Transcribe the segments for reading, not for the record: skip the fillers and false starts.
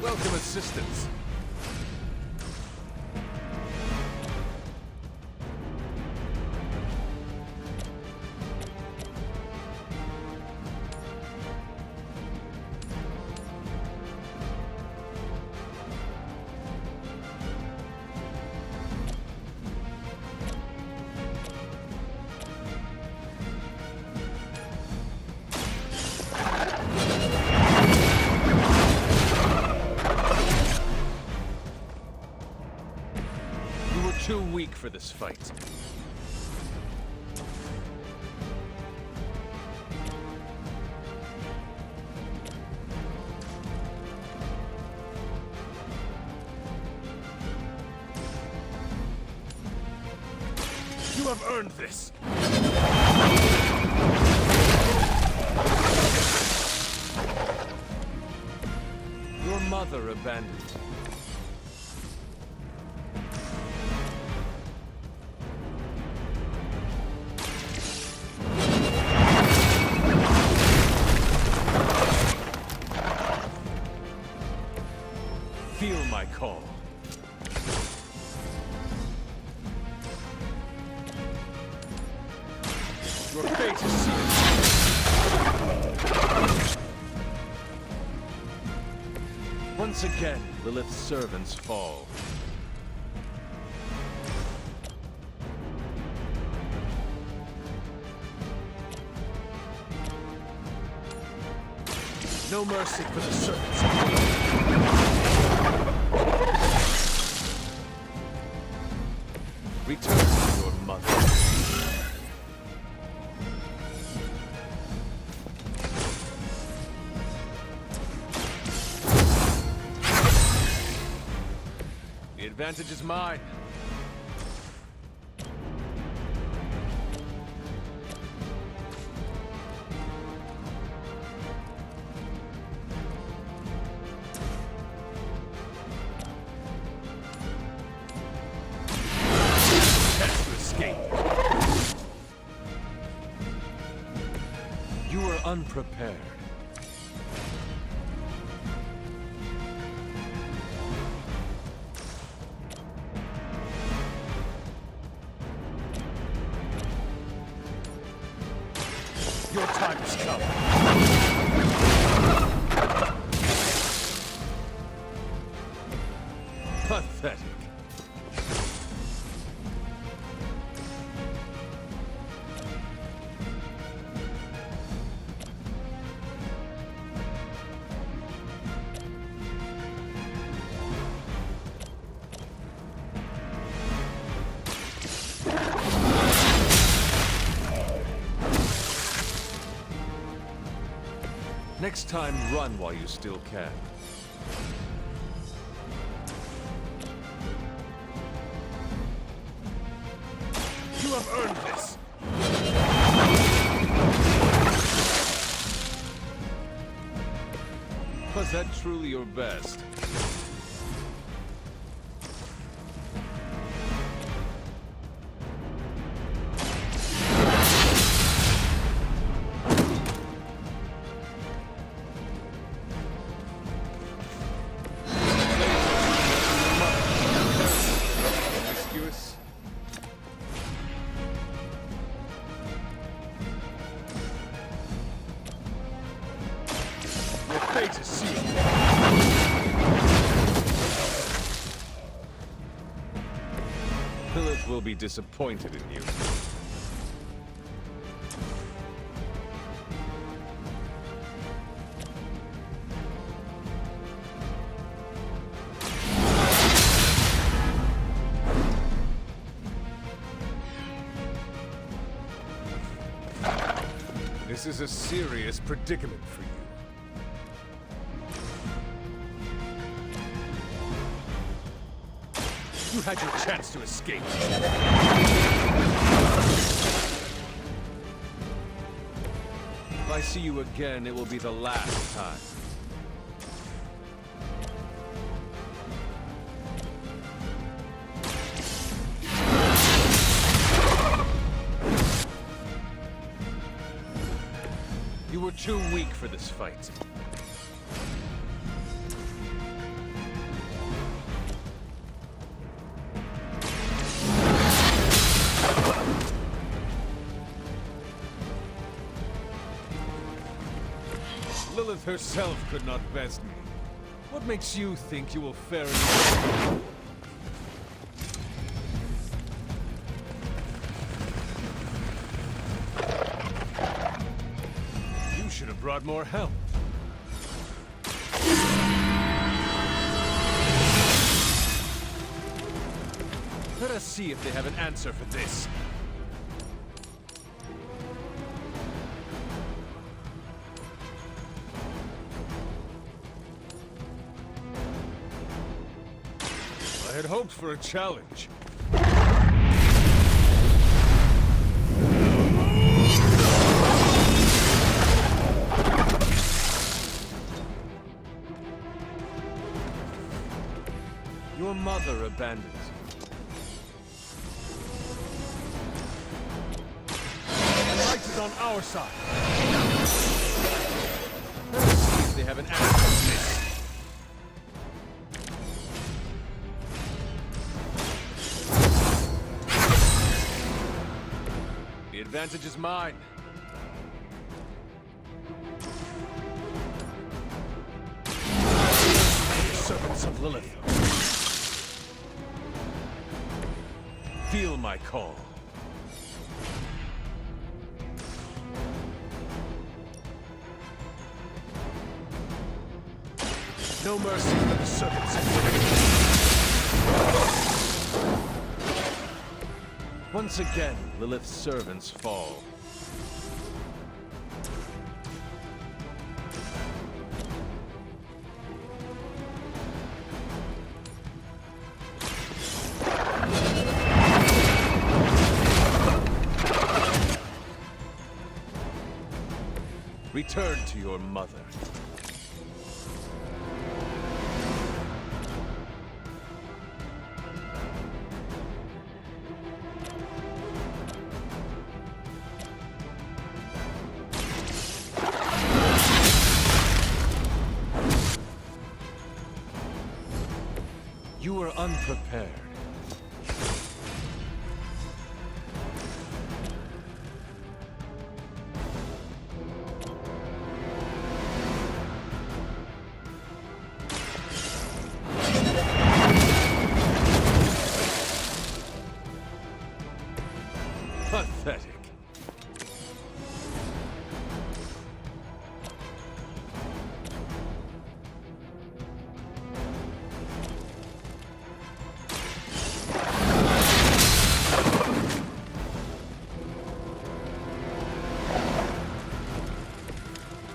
Welcome assistance. Too weak for this fight. You have earned this. Your mother abandoned you. Feel my call. Your fate is sealed. Once again, Lilith's servants fall. No mercy for the servants. Return to your mother. The advantage is mine. You were unprepared. Your time has come. Pathetic. Next time, run while you still can. You have earned this! Was that truly your best? Your fate is sealed. Lilith will be disappointed in you. This is a serious predicament for you. You had your chance to escape. If I see you again, it will be the last time. You were too weak for this fight. Lilith herself could not best me. What makes you think you will fare any You should have brought more help. Let us see if they have an answer for this. I had hoped for a challenge. Your mother abandoned you. The light is on our side. Let us see if they have an answer to this. The advantage is mine. Servants of Lilith. Feel my call. No mercy for the servants of Lilith. Once again, Lilith's servants fall. Return to your mother. You were unprepared. Pathetic.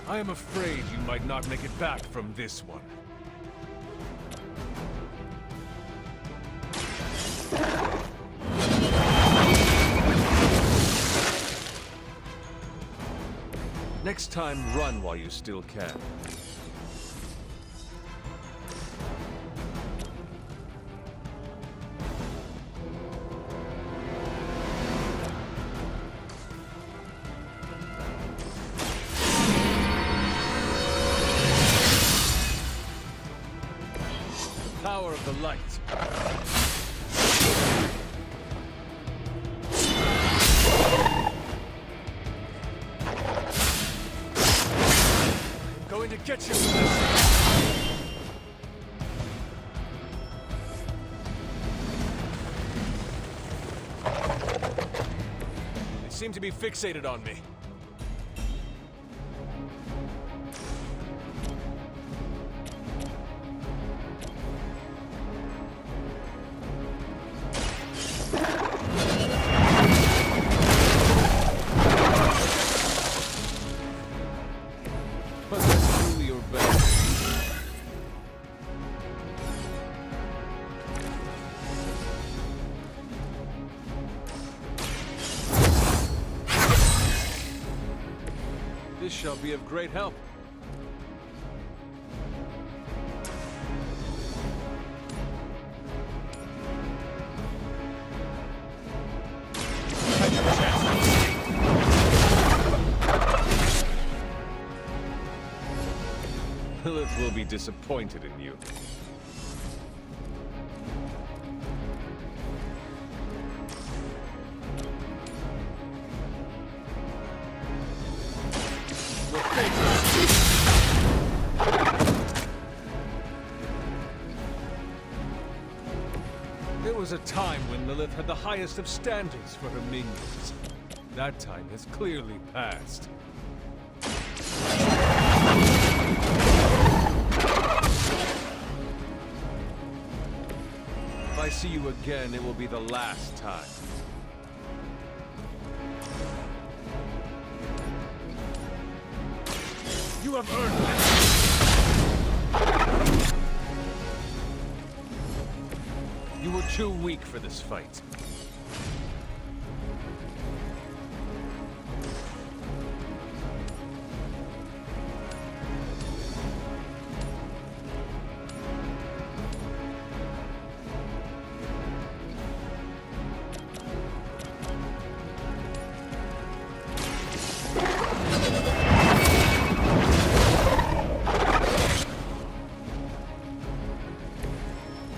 I am afraid you might not make it back from this one. Next time, run while you still can. Power of the light. Going to get you for this. They seem to be fixated on me. But that's truly your best. This shall be of great help. Lilith will be disappointed in you. Your fate is was a time when Lilith had the highest of standards for her minions. That time has clearly passed. If I see you again, it will be the last time. You have earned it. You were too weak for this fight.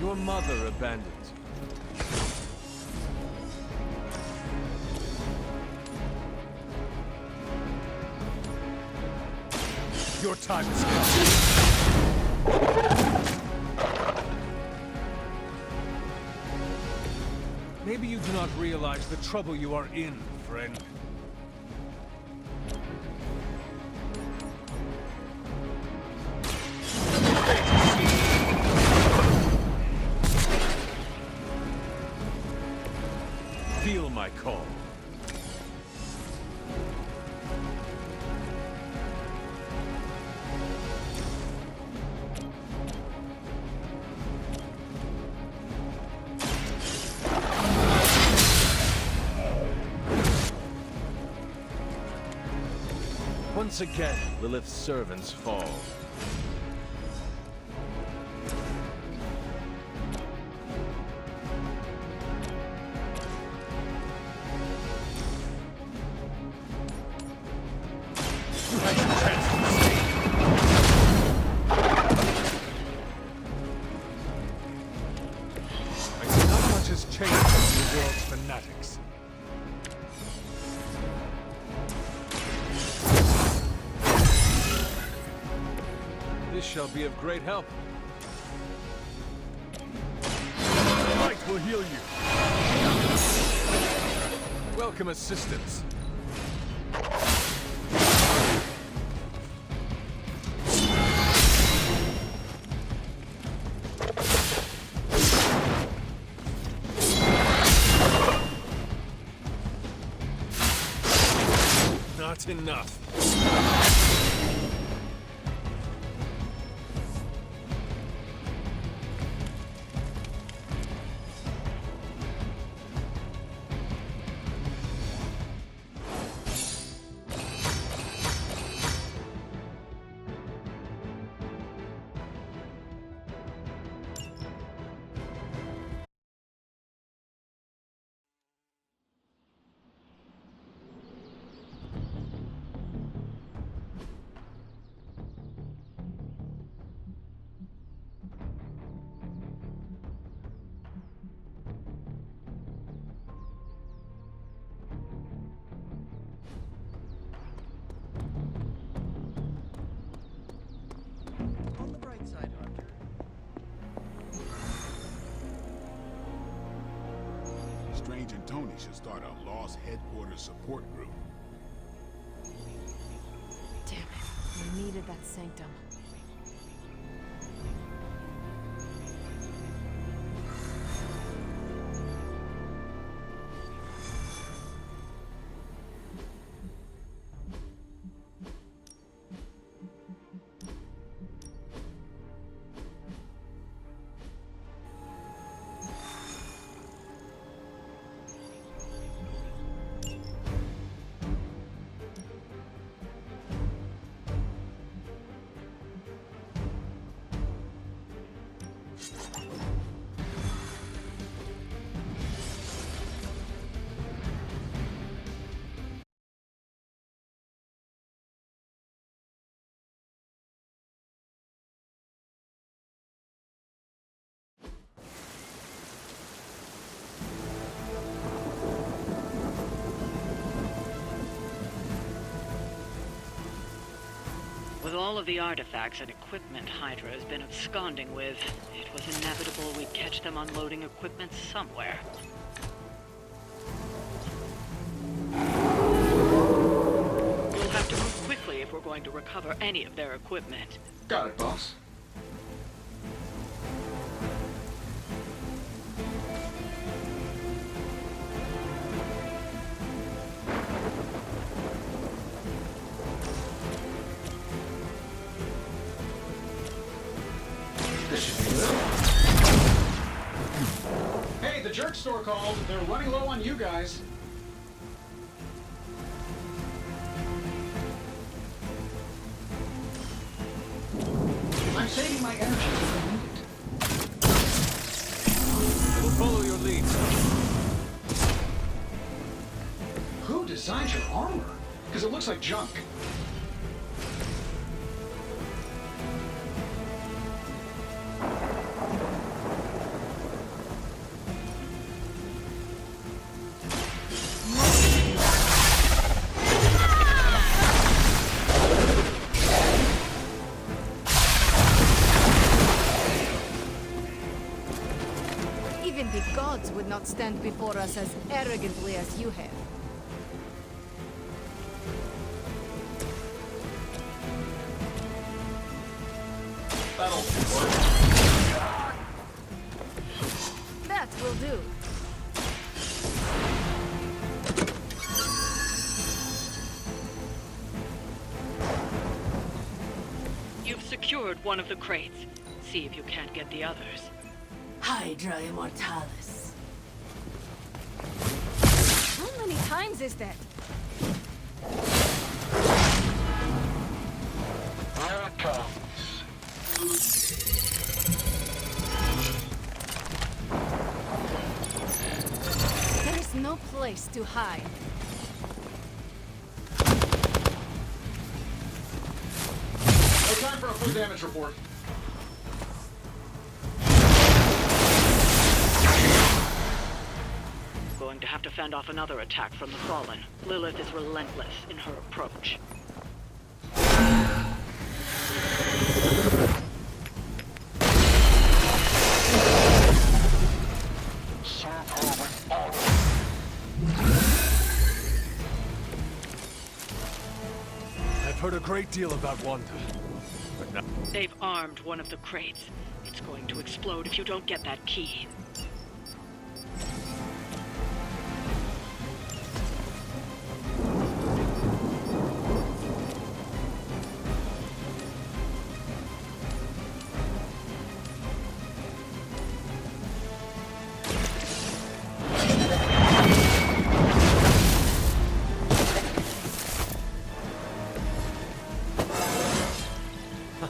Your mother abandoned you. Your time has come. Maybe you do not realize the trouble you are in, friend. Feel my call. Once again, Lilith's servants fall. You had your chance to escape. I see not much has changed among the world's fanatics. This shall be of great help. Light will heal you. Welcome assistance. Not enough. Strange and Tony should start a Lost Headquarters support group. Damn it. I needed that sanctum. With all of the artifacts and equipment Hydra has been absconding with, it was inevitable we'd catch them unloading equipment somewhere. We'll have to move quickly if we're going to recover any of their equipment. Got it, boss. This should be good. Hey, the jerk store called. They're running low on you guys. I'm saving my energy if I need it. I will follow your lead. Who designed your armor? Because it looks like junk. Even the gods would not stand before us as arrogantly as you have. That'll work. That will do. You've secured one of the crates. See if you can't get the others. Hydra Immortalis. How many times is that? Here it comes. There is no place to hide. No time for a full damage report. Going to have to fend off another attack from the Fallen. Lilith is relentless in her approach. I've heard a great deal about Wanda. But now... They've armed one of the crates. It's going to explode if you don't get that key.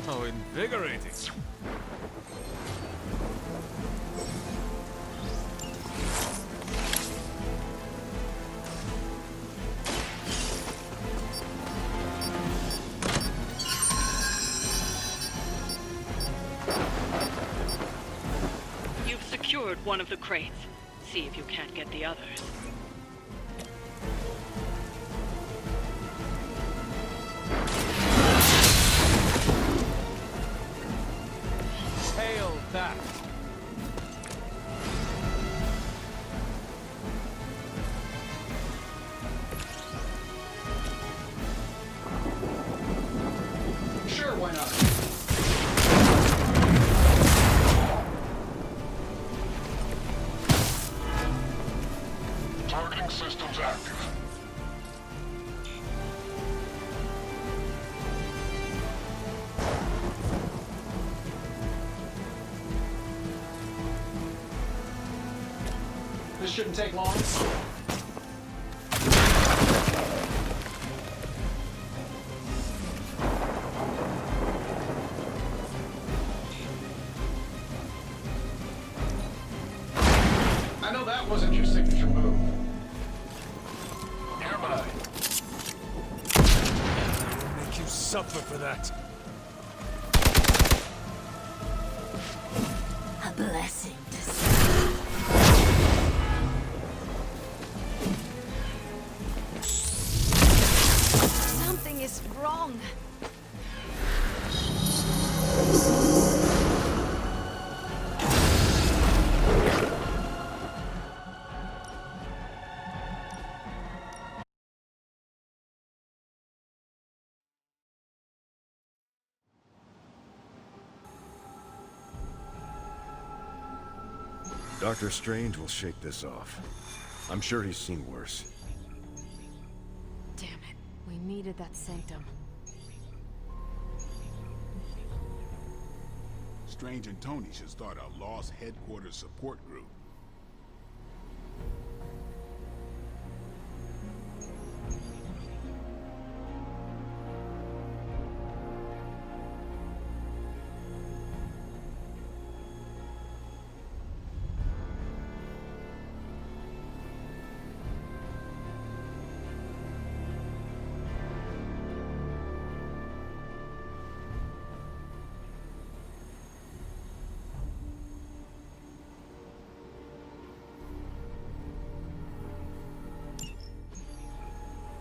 How invigorating. You've secured one of the crates. See if you can't get the others. Hail that. Sure, why not? Targeting systems active. This shouldn't take long. I know that wasn't your signature move. Nearby. I will make you suffer for that. A blessing to see. Something is wrong. Doctor Strange will shake this off. I'm sure he's seen worse. Damn it. We needed that sanctum. Strange and Tony should start a Lost Headquarters support group.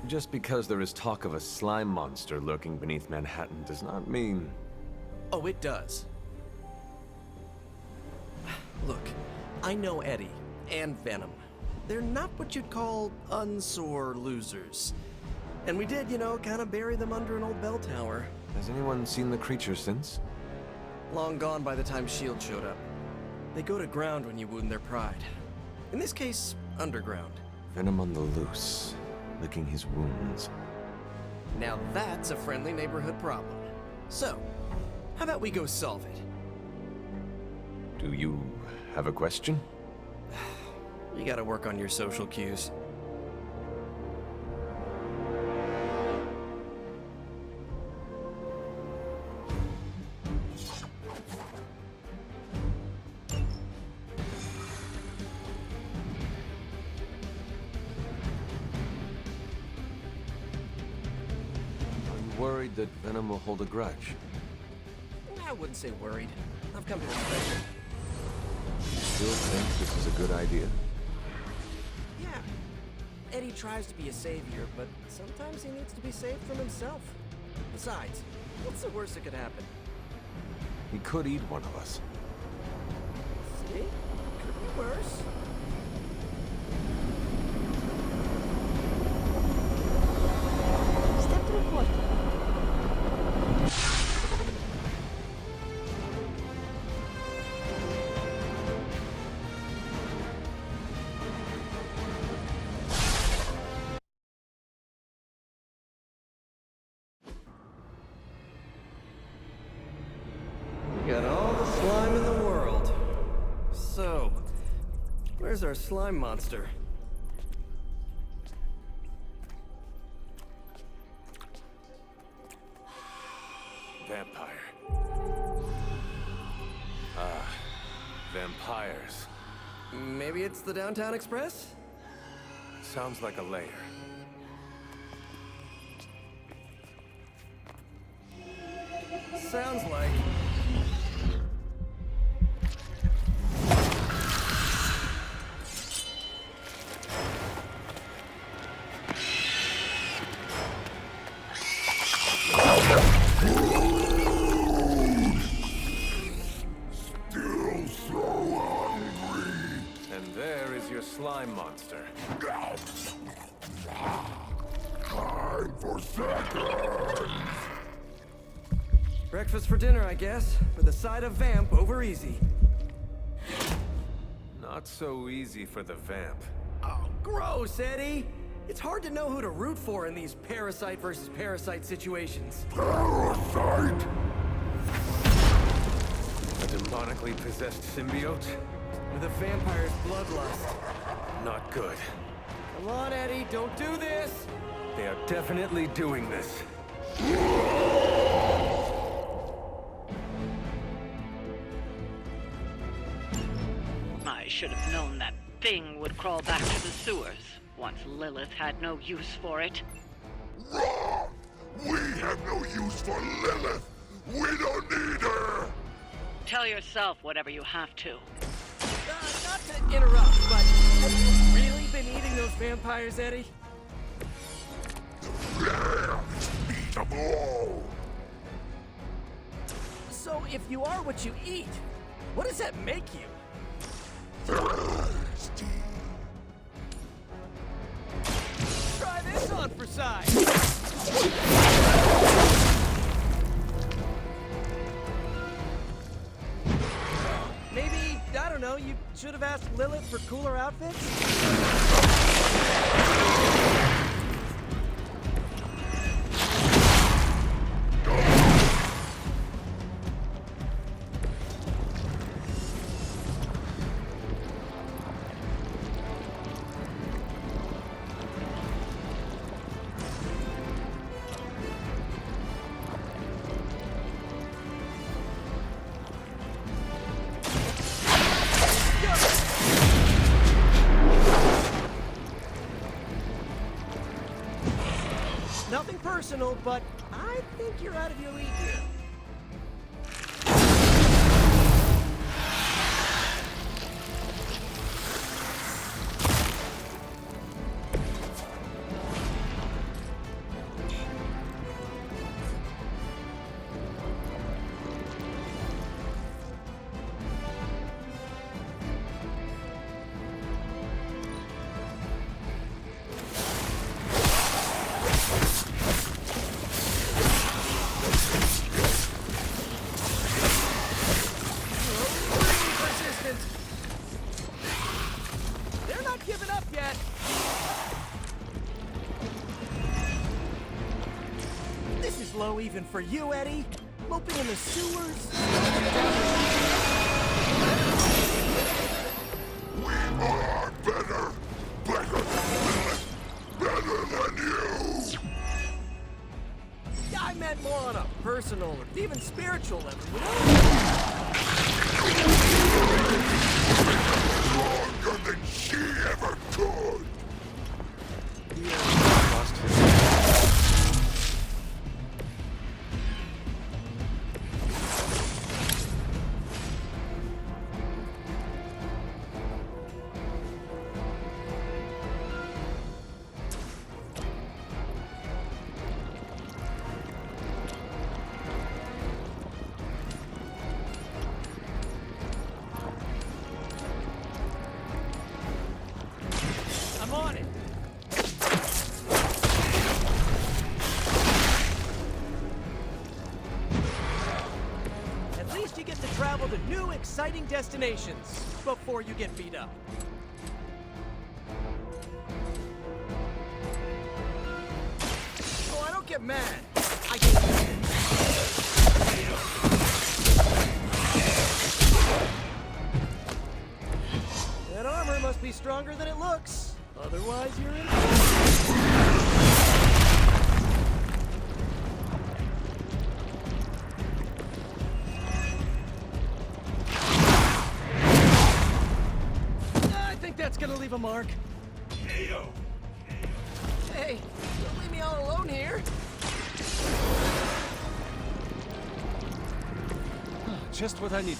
Just because there is talk of a slime monster lurking beneath Manhattan does not mean... Oh, it does. Look, I know Eddie and Venom. They're not what you'd call unsore losers. And we did, you know, kind of bury them under an old bell tower. Has anyone seen the creature since? Long gone by the time S.H.I.E.L.D. showed up. They go to ground when you wound their pride. In this case, underground. Venom on the loose, licking his wounds. Now that's a friendly neighborhood problem. So, how about we go solve it? Do you have a question? You gotta work on your social cues. Worried that Venom will hold a grudge. I wouldn't say worried. I've come to respect it. You still think this is a good idea? Yeah. Eddie tries to be a savior, but sometimes he needs to be saved from himself. Besides, what's the worst that could happen? He could eat one of us. See? Could be worse. Step to report. Got all the slime in the world. So, where's our slime monster? Vampire. Vampires. Maybe it's the Downtown Express? Sounds like a lair. Sounds like... Still so hungry. And there is your slime monster. Time for seconds. Breakfast for dinner, I guess, with a side of vamp over easy. Not so easy for the vamp. Oh, gross, Eddie! It's hard to know who to root for in these parasite versus parasite situations. Parasite? A demonically possessed symbiote? With a vampire's bloodlust. Not good. Come on, Eddie, don't do this! They are definitely doing this. I should have known that thing would crawl back to the sewers once Lilith had no use for it. Wrong! We have no use for Lilith! We don't need her! Tell yourself whatever you have to. Not to interrupt, but have you really been eating those vampires, Eddie? Eat them all! So if you are what you eat, what does that make you? Thirsty. Try this on for size. Maybe, I don't know, you should have asked Lilith for cooler outfits. Nothing personal, but I think you're out of your league here. They're not giving up yet. This is low even for you, Eddie. Moping in the sewers. We are better! Better than Lilith! Better than you! Yeah, I meant more on a personal or even spiritual level, you know? Stronger than she ever could! Lost his... I'm on it. At least you get to travel to new, exciting destinations before you get beat up. Oh, I don't get mad. I get That armor must be stronger than it looks. Otherwise, you're in. I think that's gonna leave a mark. Hey, don't leave me all alone here. Just what I needed.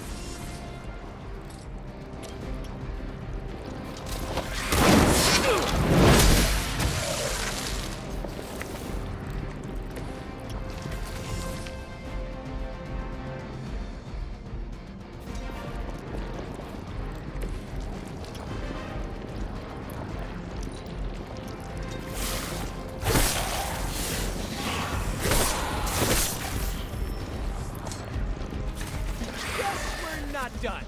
Not done.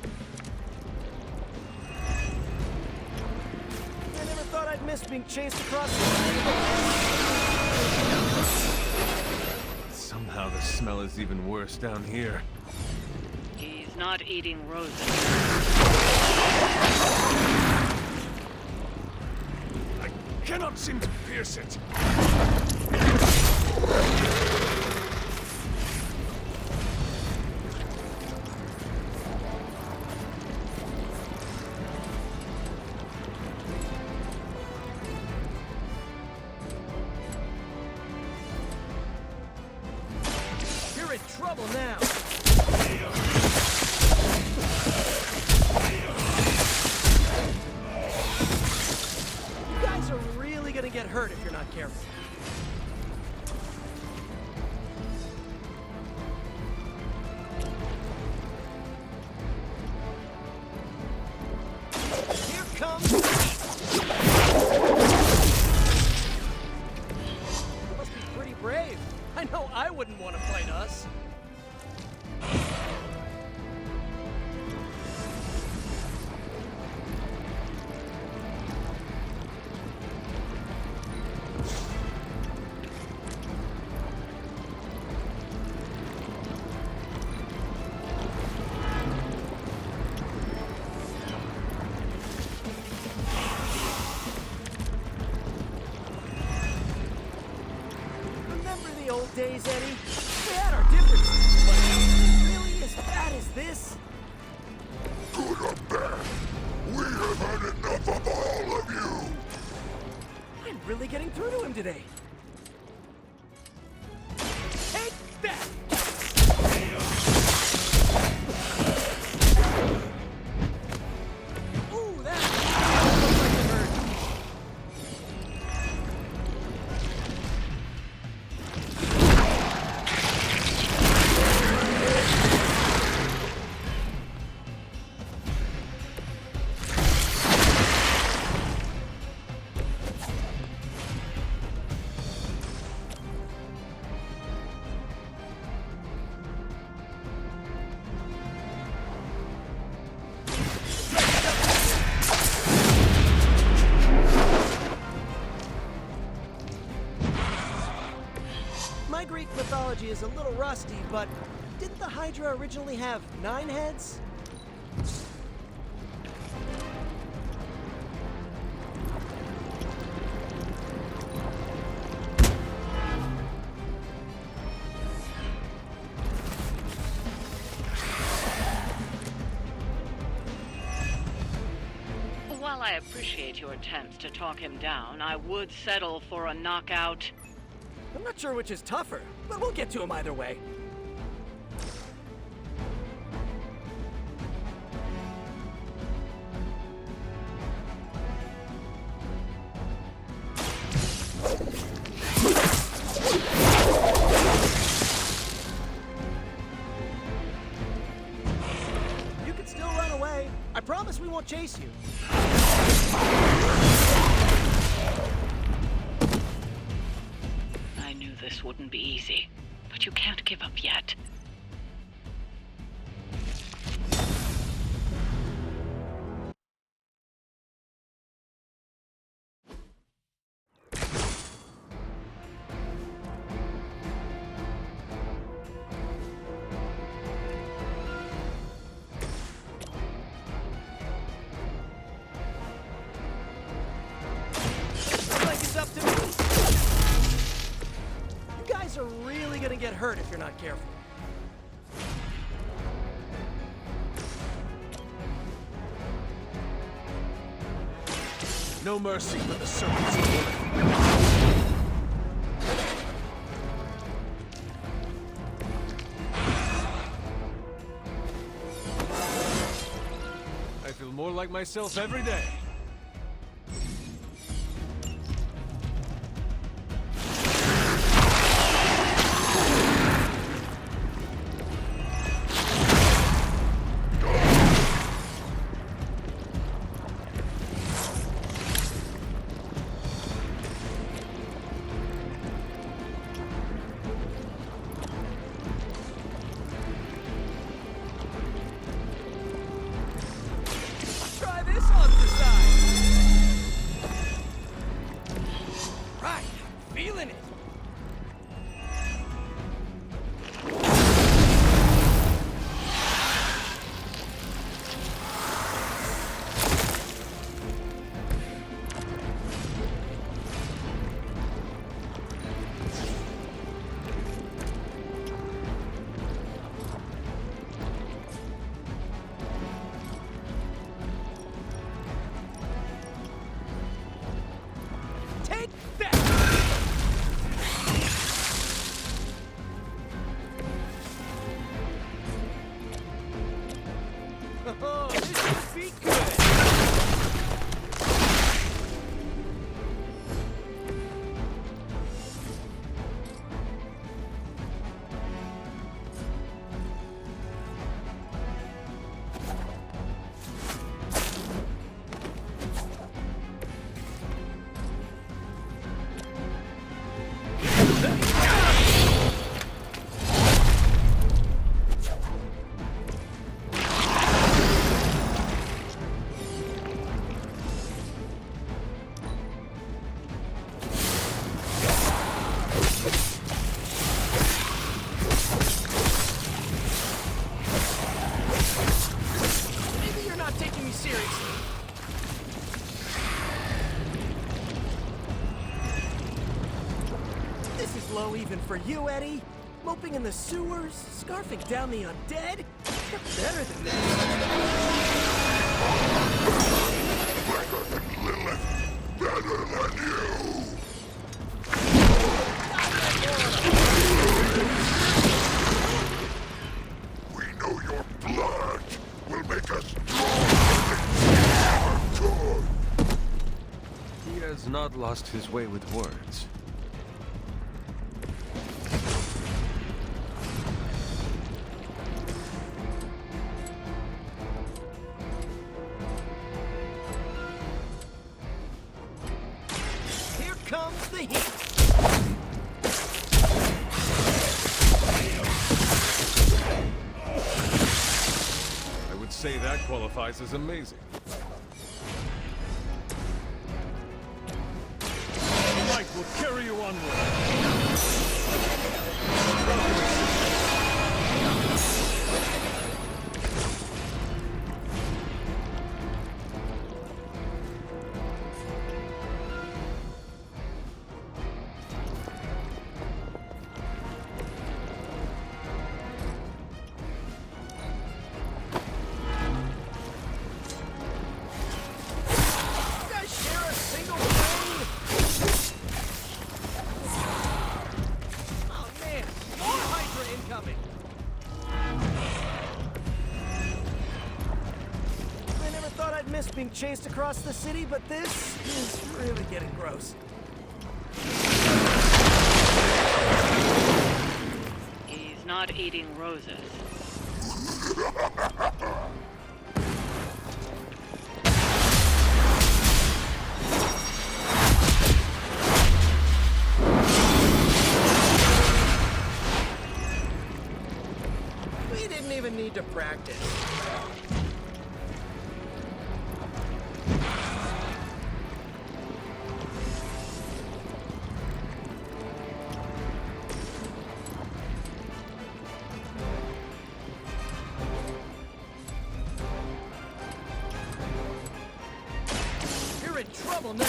I never thought I'd miss being chased across the street. Somehow the smell is even worse down here. He's not eating roses. I cannot seem to pierce it. You're in trouble now. You guys are really gonna get hurt if you're not careful. Here comes. You must be pretty brave. I know I wouldn't want to fight us. days, Eddie. We had our differences, but really as bad as this? Good or bad, we have had enough of all of you! I'm really getting through to him today. Take that! Ooh, that looks like it hurt. My Greek mythology is a little rusty, but didn't the Hydra originally have 9 heads? While I appreciate your attempts to talk him down, I would settle for a knockout. I'm not sure which is tougher, but we'll get to him either way. You can still run away. I promise we won't chase you. I knew this wouldn't be easy, but you can't give up yet. Looks like it's up to me. You guys are really gonna get hurt if you're not careful. No mercy for the servants of Lilith. I feel more like myself every day. Try this on for size. Right, feeling it. Take that! Oh, this should be good. Maybe you're not taking me seriously. This is low even for you, Eddie. Moping in the sewers, scarfing down the undead. You're better than that. Better than Lilith! Better than you! We know your blood will make us strong and good! He has not lost his way with words. Here comes the heat. I would say that qualifies as amazing. Light will carry you onward. You guys share a single brain? Oh man, more Hydra incoming! I never thought I'd miss being chased across the city, but this is really getting gross. He's not eating roses. We didn't even need to practice. You're in trouble now.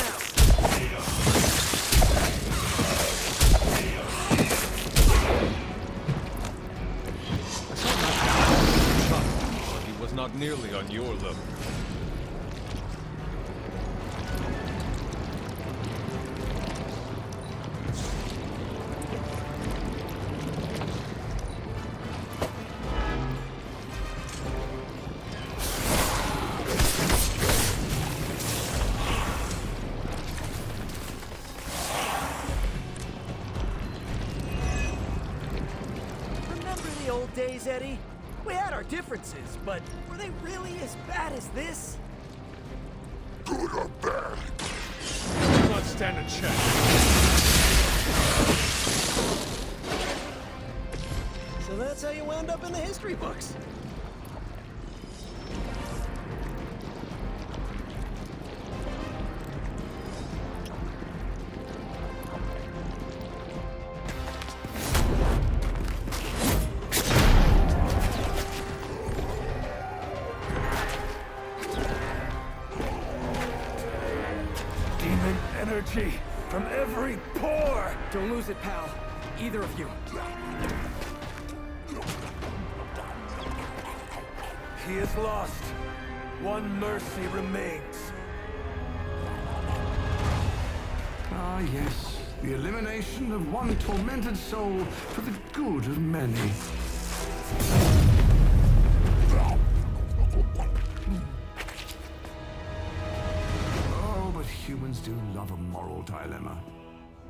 But he was not nearly on your level. Remember the old days, Eddie? We had our differences, but were they really as bad as this? Good or bad? Do not stand a chance. So that's how you wound up in the history books. Demon energy from every pore! Don't lose it, pal. Either of you. He is lost. One mercy remains. Ah, yes. The elimination of one tormented soul for the good of many. Oh, but humans do love a moral dilemma.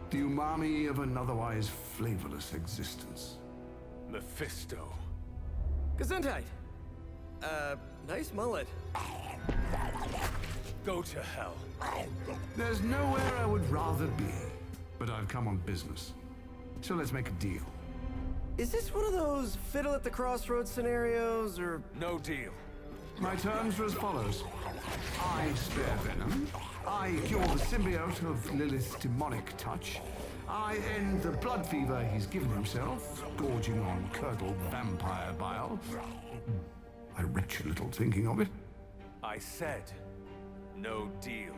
The umami of an otherwise flavorless existence. Mephisto. Gesundheit. Nice mullet. Go to hell. There's nowhere I would rather be, but I've come on business. So let's make a deal. Is this one of those fiddle at the crossroads scenarios, or... No deal. My terms are as follows. I spare Venom. I cure the symbiote of Lilith's demonic touch. I end the blood fever he's given himself, gorging on curdled vampire bile. I retch a little thinking of it. I said, no deal.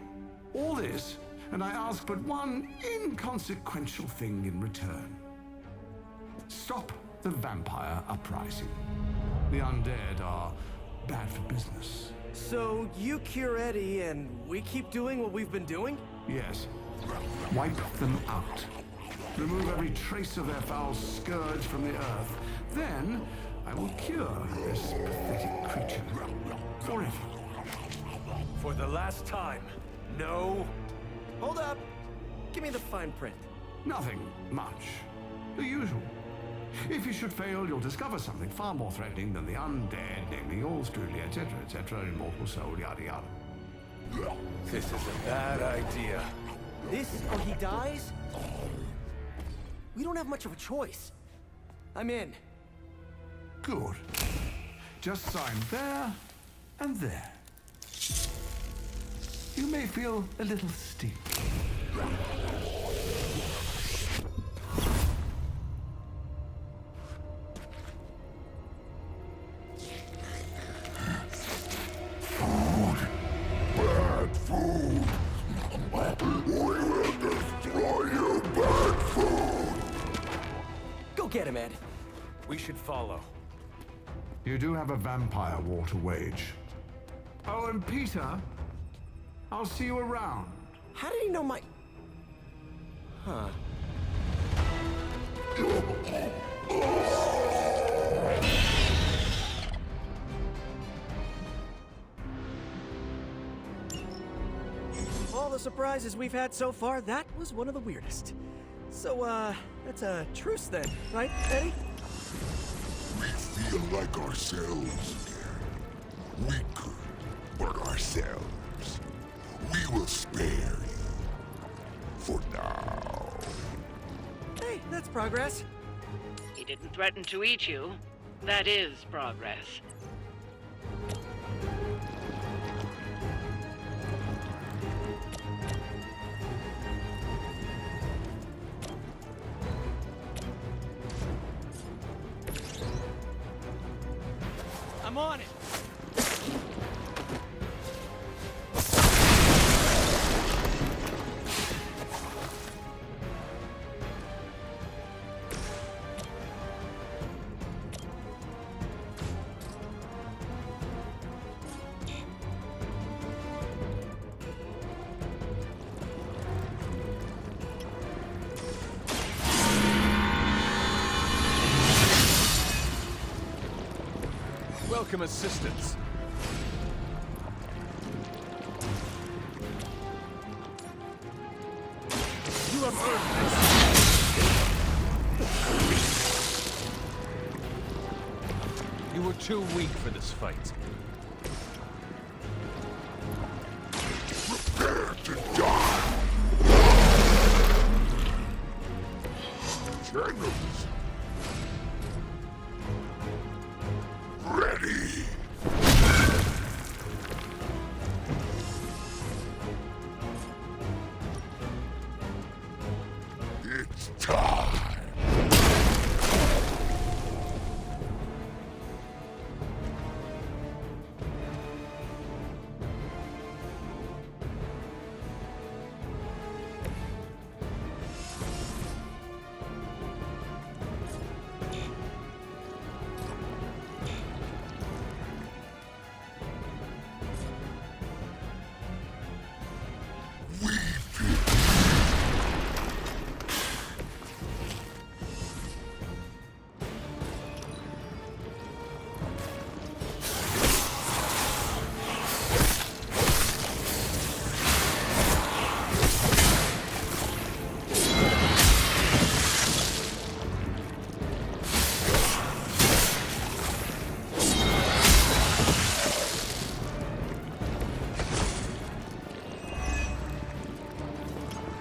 All this, and I ask but one inconsequential thing in return. Stop the vampire uprising. The undead are bad for business. So you cure Eddie and we keep doing what we've been doing? Yes. Wipe them out. Remove every trace of their foul scourge from the earth. Then I will cure this pathetic creature forever. For the last time, no. Hold up. Give me the fine print. Nothing much. The usual. If you should fail, you'll discover something far more threatening than the undead, namely yours truly, etc., immortal soul, yada yada. This is a bad idea. This or he dies? We don't have much of a choice. I'm in. Good. Just sign there and there. You may feel a little sting. Bad food! We will destroy you, bad food! Go get him, Ed. We should follow. You do have a vampire war to wage. Oh, and Peter, I'll see you around. How did he know my... Huh. Of all the surprises we've had so far, that was one of the weirdest. So, that's a truce then, right, Eddie? We feel like ourselves again. Weaker, but ourselves. We will spare you. For now. Hey, that's progress. He didn't threaten to eat you. That is progress. I'm on it. Welcome assistance. You have earned this. You were too weak for this fight. Prepare to die! Venom's ready! It's time!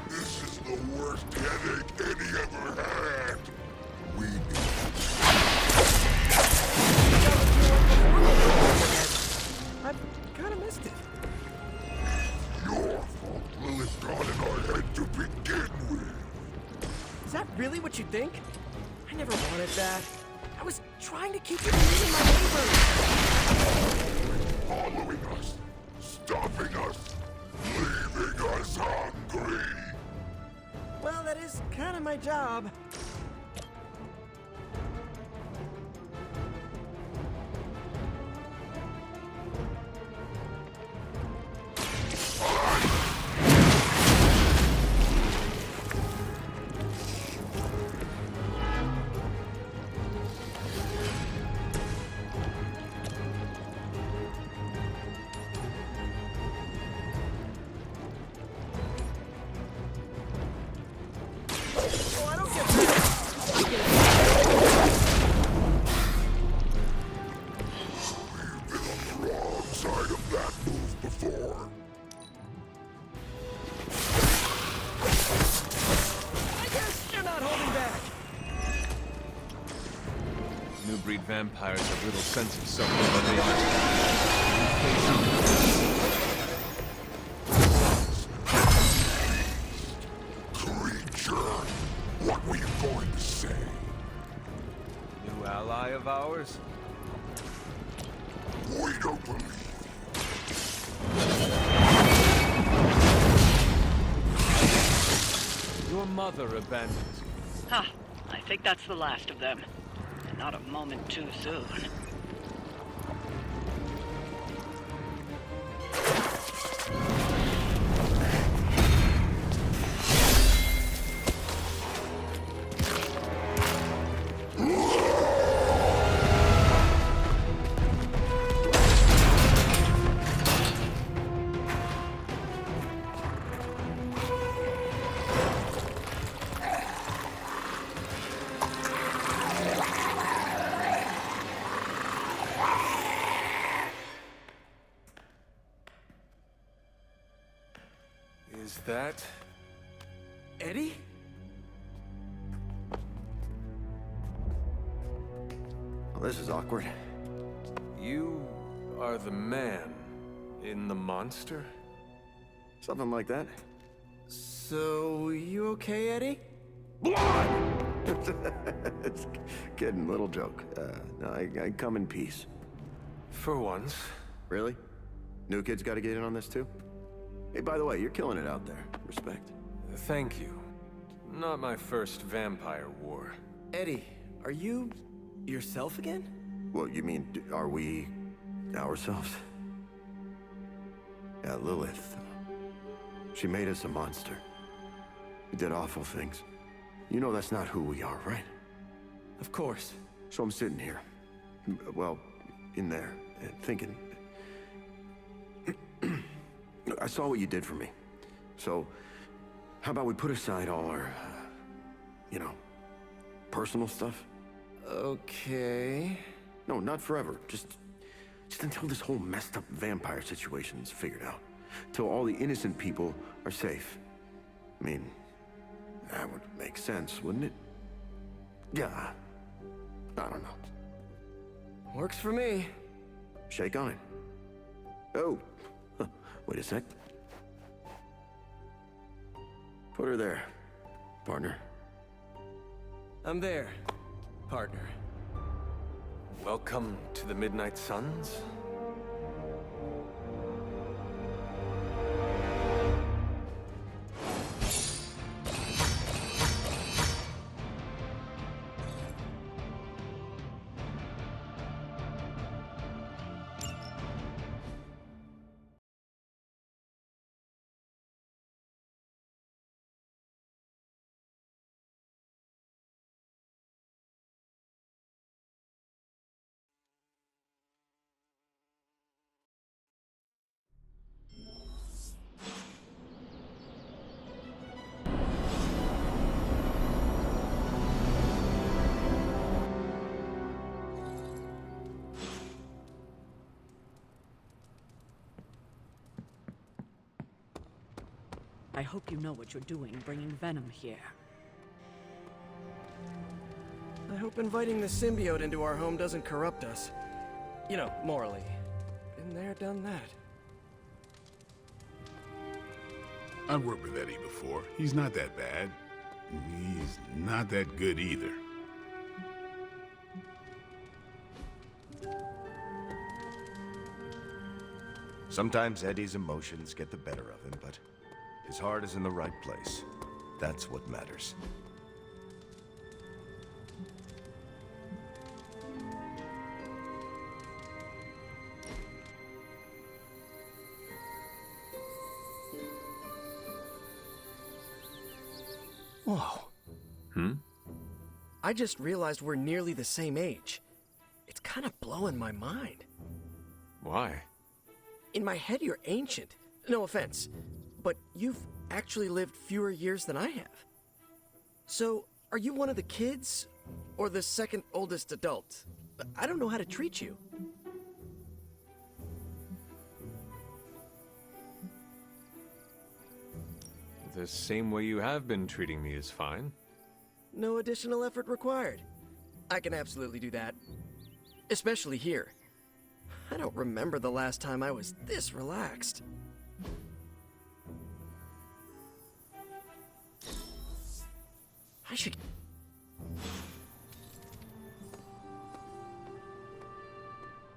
This is the worst headache Eddie ever had. We I've kind of missed it. Your fault Lilith got in our head to begin with. Is that really what you think? I never wanted that. I was trying to keep you from meeting my neighbors. Following us, stopping us, leaving us hungry. Well, that is kind of my job. vampires have little sense of self-realization. Creature, what were you going to say? New ally of ours? We don't believe Your mother abandoned you. Ha! I think that's the last of them. And not a moment too soon. Is that... Eddie? Well, this is awkward. You are the man in the monster? Something like that. So, you okay, Eddie? It's kidding, little joke. No, I come in peace. For once. Really? New kids gotta get in on this too? Hey, by the way, you're killing it out there. Respect. Thank you. Not my first vampire war. Eddie, are you yourself again? Well, you mean, are we ourselves? Yeah, Lilith. She made us a monster. We did awful things. You know that's not who we are, right? Of course. So I'm sitting here, well, in there, thinking. I saw what you did for me. So, how about we put aside all our, personal stuff? Okay. No, not forever. Just until this whole messed up vampire situation's figured out. Till all the innocent people are safe. I mean, that would make sense, wouldn't it? Yeah. I don't know. Works for me. Shake on it. Oh, wait a sec. Put her there, partner. I'm there, partner. Welcome to the Midnight Suns? I hope you know what you're doing bringing Venom here. I hope inviting the symbiote into our home doesn't corrupt us. You know, morally. Been there, done that. I've worked with Eddie before. He's not that bad. He's not that good either. Sometimes Eddie's emotions get the better of him, but his heart is in the right place. That's what matters. Whoa. I just realized we're nearly the same age. It's kind of blowing my mind. Why? In my head, you're ancient. No offense. But you've actually lived fewer years than I have. So, are you one of the kids? Or the second oldest adult? I don't know how to treat you. The same way you have been treating me is fine. No additional effort required. I can absolutely do that. especially here. I don't remember the last time I was this relaxed. I should...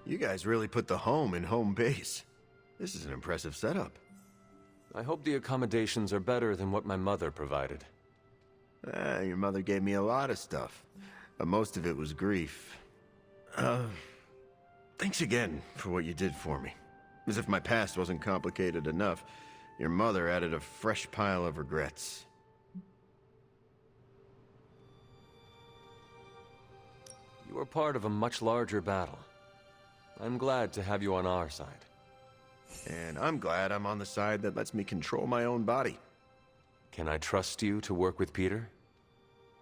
You guys really put the home in home base. This is an impressive setup. I hope the accommodations are better than what my mother provided. Your mother gave me a lot of stuff, but most of it was grief. Thanks again for what you did for me. As if my past wasn't complicated enough, your mother added a fresh pile of regrets. You were part of a much larger battle. I'm glad to have you on our side. And I'm glad I'm on the side that lets me control my own body. Can I trust you to work with Peter?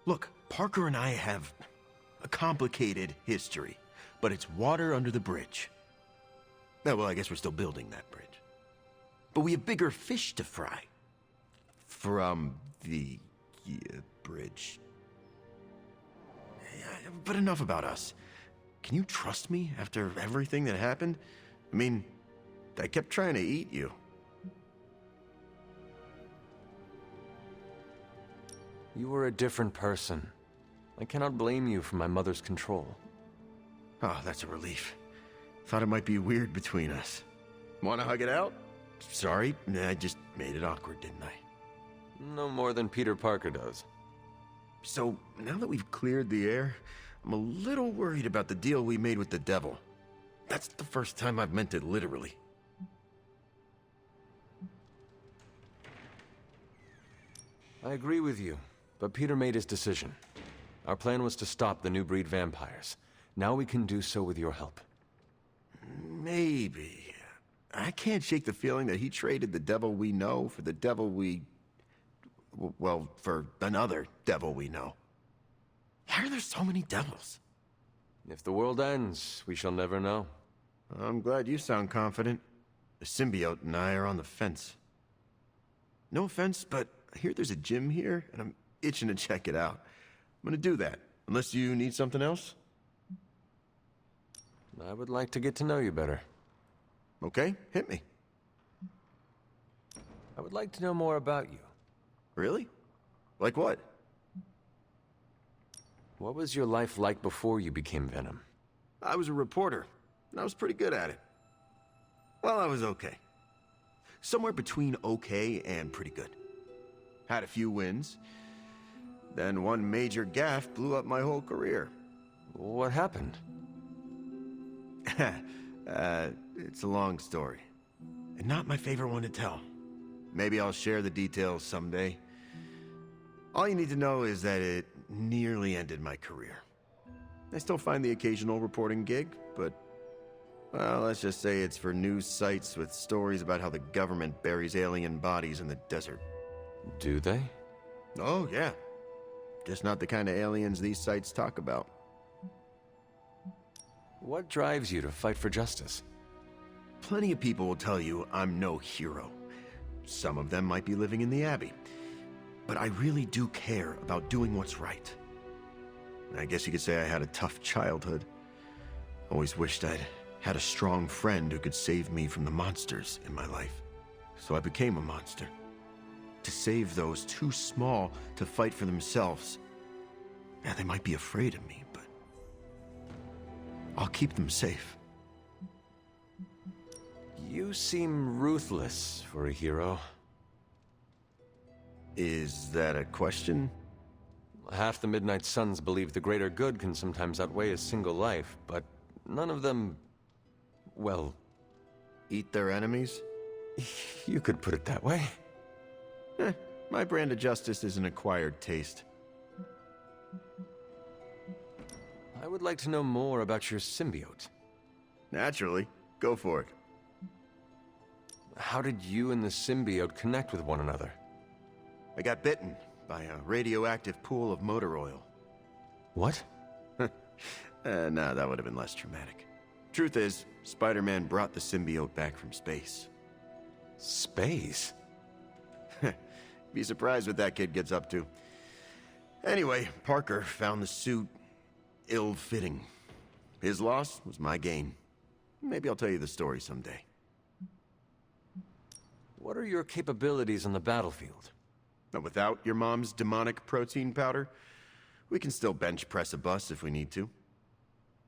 Look, Parker and I have a complicated history, but it's water under the bridge. Well, I guess we're still building that bridge. But we have bigger fish to fry. From the bridge. But enough about us. Can you trust me after everything that happened? I mean, I kept trying to eat you. You were a different person. I cannot blame you for my mother's control. Oh, that's a relief. Thought it might be weird between us. Want to hug it out? Sorry, I just made it awkward, didn't I? No more than Peter Parker does. So, now that we've cleared the air, I'm a little worried about the deal we made with the devil. That's the first time I've meant it literally. I agree with you, but Peter made his decision. Our plan was to stop the new breed vampires. Now we can do so with your help. Maybe. I can't shake the feeling that he traded the devil we know for the devil we... well, for another devil we know. Why are there so many devils? If the world ends, we shall never know. I'm glad you sound confident. The symbiote and I are on the fence. No offense, but I hear there's a gym here, and I'm itching to check it out. I'm gonna do that, unless you need something else. I would like to get to know you better. Okay, hit me. I would like to know more about you. Really? Like what? What was your life like before you became Venom? I was a reporter, and I was pretty good at it. Well, I was okay. Somewhere between okay and pretty good. Had a few wins. Then one major gaffe blew up my whole career. What happened? It's a long story. And not my favorite one to tell. Maybe I'll share the details someday. All you need to know is that it nearly ended my career. I still find the occasional reporting gig, but... well, let's just say it's for news sites with stories about how the government buries alien bodies in the desert. Do they? Oh, yeah. Just not the kind of aliens these sites talk about. What drives you to fight for justice? Plenty of people will tell you I'm no hero. Some of them might be living in the Abbey. But I really do care about doing what's right. I guess you could say I had a tough childhood. Always wished I'd had a strong friend who could save me from the monsters in my life. So I became a monster. To save those too small to fight for themselves. Yeah, they might be afraid of me, but I'll keep them safe. You seem ruthless for a hero. Is that a question? Half the Midnight Suns believe the greater good can sometimes outweigh a single life, but none of them... well... eat their enemies? You could put it that way. My brand of justice is an acquired taste. I would like to know more about your symbiote. Naturally. Go for it. How did you and the symbiote connect with one another? I got bitten by a radioactive pool of motor oil. What? No, that would have been less traumatic. Truth is, Spider-Man brought the symbiote back from space. Space? Be surprised what that kid gets up to. Anyway, Parker found the suit ill-fitting. His loss was my gain. Maybe I'll tell you the story someday. What are your capabilities on the battlefield? But without your mom's demonic protein powder, we can still bench press a bus if we need to.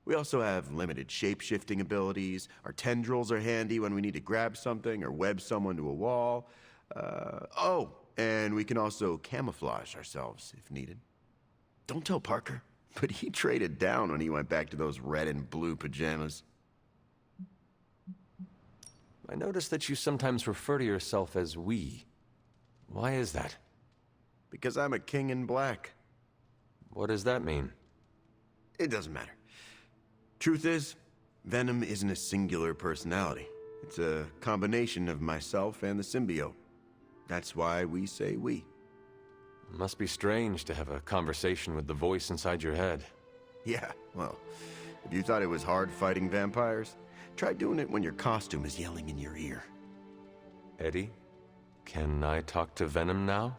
We also have limited shape-shifting abilities. Our tendrils are handy when we need to grab something or web someone to a wall. And we can also camouflage ourselves if needed. Don't tell Parker, but he traded down when he went back to those red and blue pajamas. I noticed that you sometimes refer to yourself as we. Why is that? Because I'm a king in black. What does that mean? It doesn't matter. Truth is, Venom isn't a singular personality. It's a combination of myself and the symbiote. That's why we say we. Must be strange to have a conversation with the voice inside your head. Yeah, well, if you thought it was hard fighting vampires, try doing it when your costume is yelling in your ear. Eddie, can I talk to Venom now?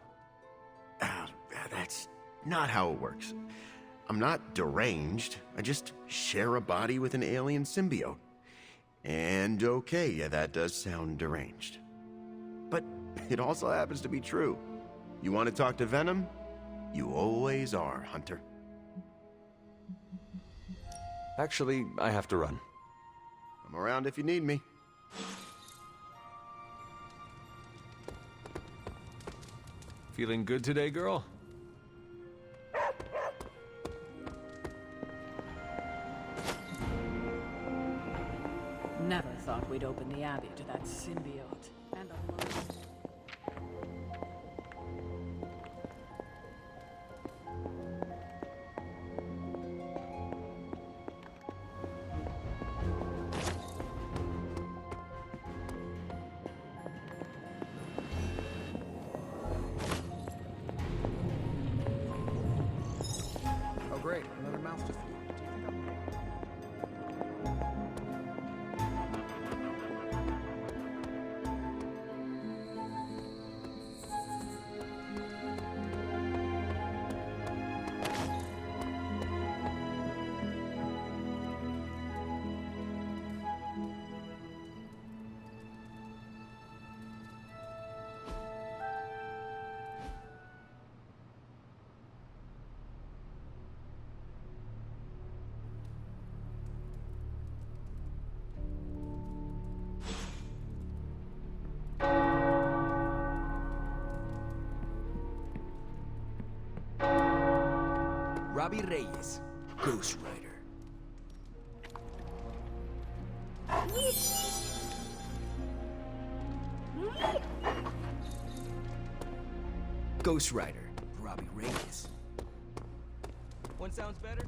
That's not how it works. I'm not deranged. I just share a body with an alien symbiote. And okay, yeah, that does sound deranged. But it also happens to be true. You want to talk to Venom? You always are, Hunter. Actually, I have to run. I'm around if you need me. Feeling good today, girl? Never thought we'd open the Abbey to that symbiote. And Oh great, another mouse to feed. Robbie Reyes, Ghost Rider. Ghost Rider, Robbie Reyes. One sounds better?